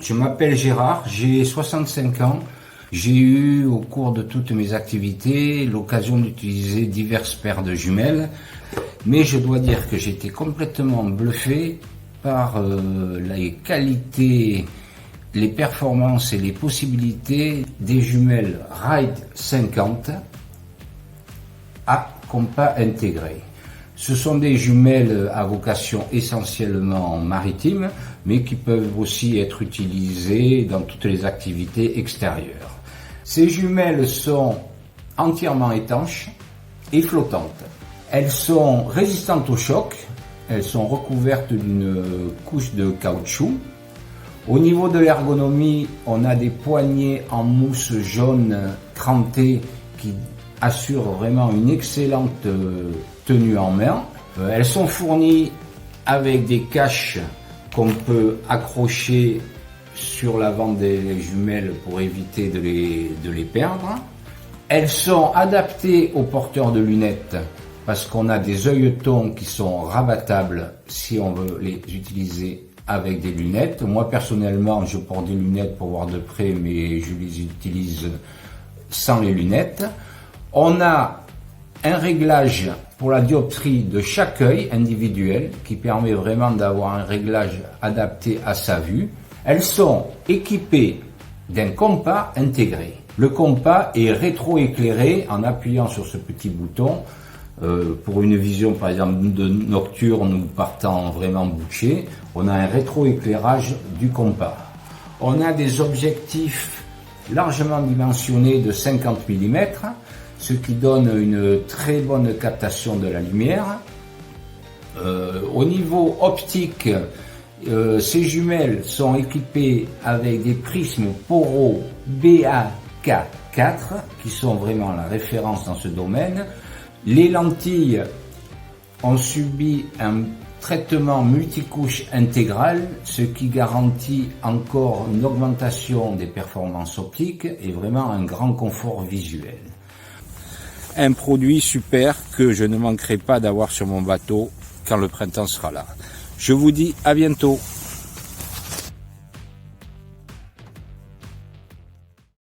Je m'appelle Gérard, j'ai 65 ans. J'ai eu au cours de toutes mes activités l'occasion d'utiliser diverses paires de jumelles, mais je dois dire que j'étais complètement bluffé par les qualités, les performances et les possibilités des jumelles Ride 50 à compas intégré. Ce sont des jumelles à vocation essentiellement maritime, mais qui peuvent aussi être utilisées dans toutes les activités extérieures. Ces jumelles sont entièrement étanches et flottantes. Elles sont résistantes au choc, elles sont recouvertes d'une couche de caoutchouc. Au niveau de l'ergonomie, on a des poignées en mousse jaune crantée qui assurent vraiment une excellente tenue en main. Elles sont fournies avec des caches qu'on peut accrocher sur l'avant des jumelles pour éviter de les perdre. Elles sont adaptées aux porteurs de lunettes parce qu'on a des œilletons qui sont rabattables si on veut les utiliser avec des lunettes. Moi personnellement, je porte des lunettes pour voir de près, mais je les utilise sans les lunettes. On a un réglage pour la dioptrie de chaque œil individuel qui permet vraiment d'avoir un réglage adapté à sa vue. Elles sont équipées d'un compas intégré. Le compas est rétroéclairé en appuyant sur ce petit bouton pour une vision par exemple de nocturne ou partant vraiment bouché. On a un rétroéclairage du compas. On a des objectifs largement dimensionnés de 50 mm, ce qui donne une très bonne captation de la lumière. Au niveau optique, ces jumelles sont équipées avec des prismes Poro BAK4 qui sont vraiment la référence dans ce domaine. Les lentilles ont subi un traitement multicouche intégral, ce qui garantit encore une augmentation des performances optiques et vraiment un grand confort visuel. Un produit super que je ne manquerai pas d'avoir sur mon bateau quand le printemps sera là. Je vous dis à bientôt.